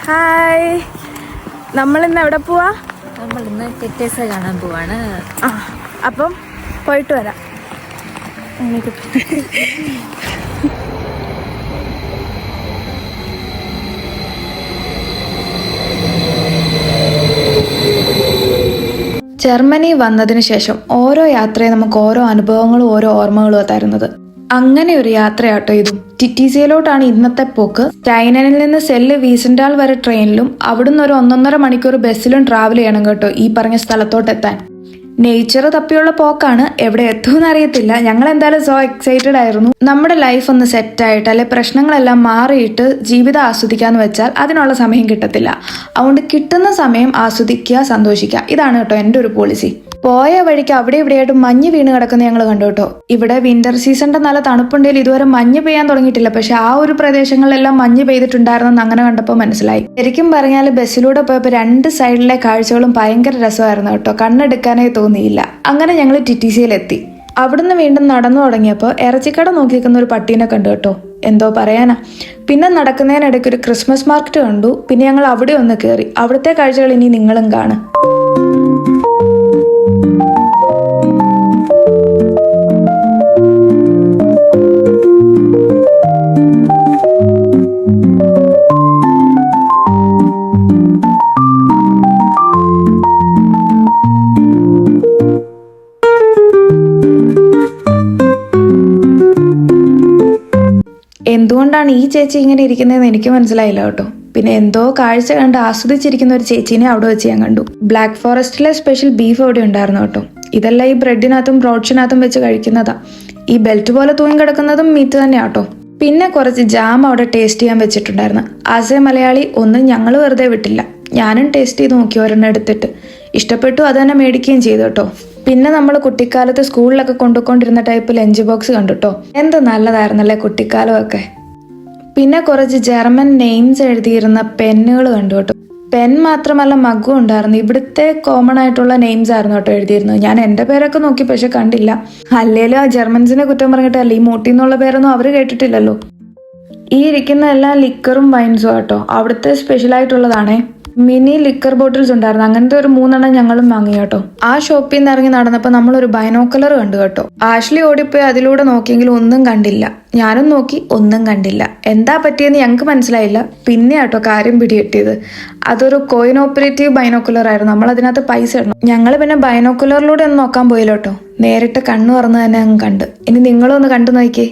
Hi, നമ്മളിന്ന് എവിടെ പോവാ? നമ്മളിന്ന് ടെറ്റേഴ്സ് കാണാൻ പോവാണ്. അപ്പം പോയിട്ട് വരാം. ജർമ്മനി വന്നതിന് ശേഷം ഓരോ യാത്രയും നമുക്ക് ഓരോ അനുഭവങ്ങളും ഓരോ ഓർമ്മകളും തരുന്നത്. അങ്ങനെ ഒരു യാത്രയാട്ടോ ഇതും. ടിറ്റിസിയിലോട്ടാണ് ഇന്നത്തെ പോക്ക്. സ്റ്റൈനനിൽ നിന്ന് സെല്ല് വീസൻഡാൾ വരെ ട്രെയിനിലും അവിടുന്ന് ഒരു 1.5 മണിക്കൂർ ബസ്സിലും ട്രാവൽ ചെയ്യണം കേട്ടോ ഈ പറഞ്ഞ സ്ഥലത്തോട്ടെത്താൻ. നേച്ചർ തപ്പിയുള്ള പോക്കാണ്. എവിടെ എത്തുമെന്ന് അറിയത്തില്ല. ഞങ്ങൾ എന്തായാലും സോ എക്സൈറ്റഡ് ആയിരുന്നു. നമ്മുടെ ലൈഫ് ഒന്ന് സെറ്റായിട്ട് അല്ലെ പ്രശ്നങ്ങളെല്ലാം മാറിയിട്ട് ജീവിതം ആസ്വദിക്കാന്ന് വെച്ചാൽ അതിനുള്ള സമയം കിട്ടത്തില്ല. അതുകൊണ്ട് കിട്ടുന്ന സമയം ആസ്വദിക്കുക, സന്തോഷിക്കുക. ഇതാണ് കേട്ടോ എൻ്റെ ഒരു പോളിസി. പോയ വഴിക്ക് അവിടെ ഇവിടെയായിട്ട് മഞ്ഞ് വീണ് കിടക്കുന്ന ഞങ്ങൾ കണ്ടു കേട്ടോ. ഇവിടെ വിന്റർ സീസണിന്റെ നല്ല തണുപ്പുണ്ടെങ്കിൽ ഇതുവരെ മഞ്ഞ് പെയ്യാൻ തുടങ്ങിയിട്ടില്ല. പക്ഷെ ആ ഒരു പ്രദേശങ്ങളിലെല്ലാം മഞ്ഞ് പെയ്തിട്ടുണ്ടായിരുന്നെന്ന് അങ്ങനെ കണ്ടപ്പോൾ മനസ്സിലായി. ശരിക്കും പറഞ്ഞാൽ ബസ്സിലൂടെ പോയപ്പോൾ 2 സൈഡിലെ കാഴ്ചകളും ഭയങ്കര രസമായിരുന്നു കേട്ടോ. കണ്ണെടുക്കാനേ തോന്നിയില്ല. അങ്ങനെ ഞങ്ങൾ ടിറ്റിസിയിലെത്തി. അവിടുന്ന് വീണ്ടും നടന്നു തുടങ്ങിയപ്പോൾ ഇറച്ചിക്കട നോക്കി നിൽക്കുന്ന ഒരു പട്ടീനെ കണ്ടു കേട്ടോ. എന്തോ പറയാനാ. പിന്നെ നടക്കുന്നതിനിടയ്ക്ക് ഒരു ക്രിസ്മസ് മാർക്കറ്റ് കണ്ടു. പിന്നെ ഞങ്ങൾ അവിടെ ഒന്ന് കയറി. അവിടുത്തെ കാഴ്ചകൾ ഇനി നിങ്ങളും കാണും. എന്തുകൊണ്ടാണ് ഈ ചേച്ചി ഇങ്ങനെ ഇരിക്കുന്നതെന്ന് എനിക്ക് മനസ്സിലായില്ല കേട്ടോ. പിന്നെ എന്തോ കാഴ്ച കണ്ട് ആസ്വദിച്ചിരിക്കുന്ന ഒരു ചേച്ചീനെ അവിടെ വെച്ച് ഞാൻ കണ്ടു. ബ്ലാക്ക് ഫോറസ്റ്റിലെ സ്പെഷ്യൽ ബീഫ് അവിടെ ഉണ്ടായിരുന്നു കേട്ടോ. ഇതെല്ലാം ഈ ബ്രെഡിനകത്തും ബ്രോഡ്സിനകത്തും വെച്ച് കഴിക്കുന്നതാ. ഈ ബെൽറ്റ് പോലെ തൂങ്ങി കിടക്കുന്നതും മീറ്റ് തന്നെയാ കേട്ടോ. പിന്നെ കുറച്ച് ജാം അവിടെ ടേസ്റ്റ് ചെയ്യാൻ വെച്ചിട്ടുണ്ടായിരുന്നു. ആസെ മലയാളി ഒന്നും ഞങ്ങൾ വെറുതെ വിട്ടില്ല. ഞാനും ടേസ്റ്റ് ചെയ്ത് നോക്കി ഒരെണ്ണം എടുത്തിട്ട്. ഇഷ്ടപ്പെട്ടു, അത് തന്നെ മേടിക്കുകയും ചെയ്തു കേട്ടോ. പിന്നെ നമ്മൾ കുട്ടിക്കാലത്ത് സ്കൂളിലൊക്കെ കൊണ്ടുകൊണ്ടിരുന്ന ടൈപ്പ് ലഞ്ച് ബോക്സ് കണ്ടു കേട്ടോ. എന്ത് നല്ലതായിരുന്നല്ലേ കുട്ടിക്കാലമൊക്കെ. പിന്നെ കുറച്ച് ജർമ്മൻ നെയിംസ് എഴുതിയിരുന്ന പെന്നുകൾ കണ്ടു കേട്ടോ. പെൻ മാത്രമല്ല മഗ്ഗും ഉണ്ടായിരുന്നു. ഇവിടുത്തെ കോമൺ ആയിട്ടുള്ള നെയിംസ് ആയിരുന്നു കേട്ടോ എഴുതിയിരുന്നത്. ഞാൻ എൻ്റെ പേരൊക്കെ നോക്കി, പക്ഷെ കണ്ടില്ല. അല്ലേലും ആ ജർമ്മൻസിനെ കുറ്റം പറഞ്ഞിട്ടല്ല, ഈ മൂട്ടി എന്നുള്ള പേരൊന്നും അവർ കേട്ടിട്ടില്ലല്ലോ. ഈ ഇരിക്കുന്ന എല്ലാം ലിക്കറും വൈൻസും കേട്ടോ. അവിടുത്തെ സ്പെഷ്യൽ ആയിട്ടുള്ളതാണേ. മിനി ലിക്കർ ബോട്ടിൽസ് ഉണ്ടായിരുന്നു. അങ്ങനത്തെ ഒരു 3 എണ്ണം ഞങ്ങളും വാങ്ങി കേട്ടോ. ആ ഷോപ്പിൽ നിന്ന് ഇറങ്ങി നടന്നപ്പോൾ നമ്മളൊരു ബൈനോക്കുലർ കണ്ടു കേട്ടോ. ആഷ്ലി ഓടിപ്പോയി അതിലൂടെ നോക്കിയെങ്കിലും ഒന്നും കണ്ടില്ല. ഞാനും നോക്കി, ഒന്നും കണ്ടില്ല. എന്താ പറ്റിയെന്ന് ഞങ്ങൾക്ക് മനസ്സിലായില്ല. പിന്നെ കേട്ടോ കാര്യം പിടികിട്ടിയത്. അതൊരു കോയിൻ ഓപ്പറേറ്റീവ് ബൈനോക്കുലർ ആയിരുന്നു. നമ്മൾ അതിനകത്ത് പൈസ ഇടണം. ഞങ്ങൾ പിന്നെ ബൈനോക്കുലറിലൂടെ ഒന്നും നോക്കാൻ പോയില്ല കേട്ടോ. നേരിട്ട് കണ്ണു തുറന്ന് തന്നെ അങ്ങ് കണ്ട്. ഇനി നിങ്ങളും ഒന്ന് കണ്ടു നോക്കിയേ.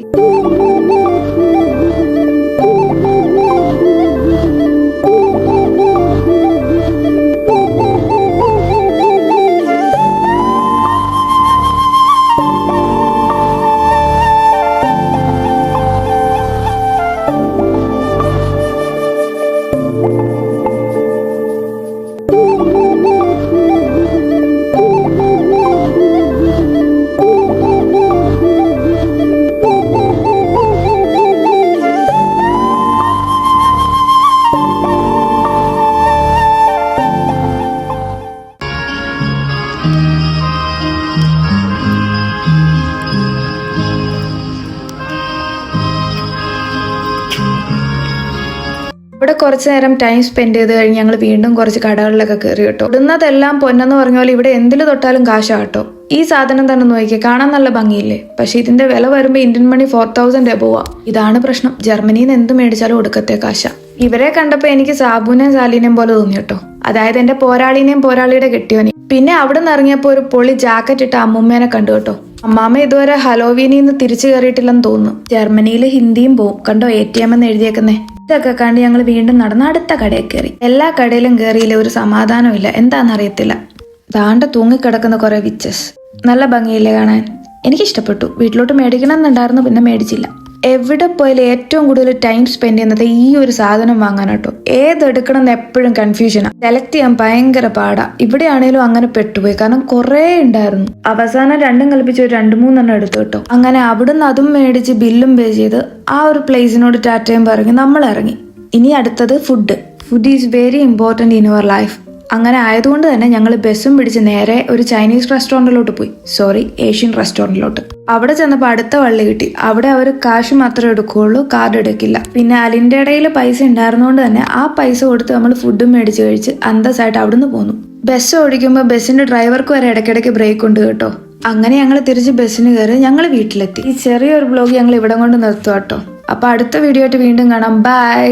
ഇവിടെ കുറച്ച് നേരം ടൈം സ്പെൻഡ് ചെയ്ത് കഴിഞ്ഞ് ഞങ്ങൾ വീണ്ടും കുറച്ച് കടകളിലൊക്കെ കയറി കേട്ടോ. ഇടുന്നതെല്ലാം പൊന്നെന്ന് പറഞ്ഞ പോലെ ഇവിടെ എന്തിൽ തൊട്ടാലും കാശാ കേട്ടോ. ഈ സാധനം തന്നെ നോക്കിയേ, കാണാൻ നല്ല ഭംഗിയില്ലേ. പക്ഷെ ഇതിന്റെ വില വരുമ്പോൾ ഇന്ത്യൻ മണി 4000 രൂപ. ഇതാണ് പ്രശ്നം. ജർമ്മനിയിൽ നിന്ന് എന്ത് മേടിച്ചാലും ഒടുക്കത്തെ കാശ. ഇവരെ കണ്ടപ്പോൾ എനിക്ക് സാബുനെയും സാലീനെയും പോലെ തോന്നി കേട്ടോ. അതായത് എന്റെ പോരാളിനെയും പോരാളിയുടെ കെട്ടിയോനെയും. പിന്നെ അവിടെ നിന്ന് ഇറങ്ങിയപ്പോൾ ഒരു പൊളി ജാക്കറ്റ് ഇട്ട അമ്മൂമ്മേനെ കണ്ടു കേട്ടോ. അമ്മാമ്മ ഇതുവരെ ഹലോവീനിൽ നിന്ന് തിരിച്ചു കയറിയിട്ടില്ലെന്ന് തോന്നുന്നു. ജർമ്മനിയിൽ ഹിന്ദിയും പോവും കണ്ടോ. ATM എന്ന് എഴുതിയേക്കുന്നേ. ഇതൊക്കെ കണ്ട് ഞങ്ങൾ വീണ്ടും നടന്ന് അടുത്ത കടയിൽ കയറി. എല്ലാ കടയിലും കയറിയില്ല, ഒരു സമാധാനമില്ല. എന്താണെന്നറിയത്തില്ല. ദാണ്ട തൂങ്ങിക്കിടക്കുന്ന കുറെ വിച്ചസ്. നല്ല ഭംഗിയില്ലേ കാണാൻ. എനിക്കിഷ്ടപ്പെട്ടു. വീട്ടിലോട്ട് മേടിക്കണം എന്നുണ്ടായിരുന്നു, പിന്നെ മേടിച്ചില്ല. എവിടെ പോയാലും ഏറ്റവും കൂടുതൽ ടൈം സ്പെൻഡ് ചെയ്യുന്നത് ഈ ഒരു സാധനം വാങ്ങാനാട്ടോ. ഏതെടുക്കണം എന്ന് എപ്പോഴും കൺഫ്യൂഷനാണ്. സെലക്ട് ചെയ്യാൻ ഭയങ്കര പാടാ. ഇവിടെ ആണെങ്കിലും അങ്ങനെ പെട്ടുപോയി, കാരണം കുറേ ഉണ്ടായിരുന്നു. അവസാനം രണ്ടും കൽപ്പിച്ച് ഒരു 2-3 എണ്ണം എടുത്തു കേട്ടോ. അങ്ങനെ അവിടുന്ന് അതും മേടിച്ച് ബില്ലും പേ ചെയ്ത് ആ ഒരു പ്ലേസിനോട് ടാറ്റയും പറഞ്ഞ് നമ്മൾ ഇറങ്ങി. ഇനി അടുത്തത് food is very important in your life. അങ്ങനെ ആയതുകൊണ്ട് തന്നെ ഞങ്ങൾ ബസ്സും പിടിച്ച് നേരെ ഒരു ചൈനീസ് റെസ്റ്റോറൻറ്റിലോട്ട് പോയി. ഏഷ്യൻ റെസ്റ്റോറൻറ്റിലോട്ട്. അവിടെ ചെന്നപ്പോൾ അടുത്ത വള്ളി കിട്ടി. അവിടെ അവർ കാശ് മാത്രമേ എടുക്കുകയുള്ളൂ, കാർഡ് എടുക്കില്ല. പിന്നെ അലിൻ്റെ ഇടയിൽ പൈസ ഉണ്ടായിരുന്നതുകൊണ്ട് തന്നെ ആ പൈസ കൊടുത്ത് നമ്മൾ ഫുഡും മേടിച്ച് കഴിച്ച് അന്തസ്സായിട്ട് അവിടുന്ന് പോന്നു. ബസ് ഓടിക്കുമ്പോൾ ബസ്സിന്റെ ഡ്രൈവർക്ക് വരെ ഇടയ്ക്കിടയ്ക്ക് ബ്രേക്ക് ഉണ്ട് കേട്ടോ. അങ്ങനെ ഞങ്ങൾ തിരിച്ച് ബസ്സിന് കയറി ഞങ്ങൾ വീട്ടിലെത്തി. ഈ ചെറിയൊരു വ്ലോഗ് ഞങ്ങൾ ഇവിടെ കൊണ്ട് നിർത്തുക കേട്ടോ. അപ്പൊ അടുത്ത വീഡിയോ ആയിട്ട് വീണ്ടും കാണാം. ബൈ.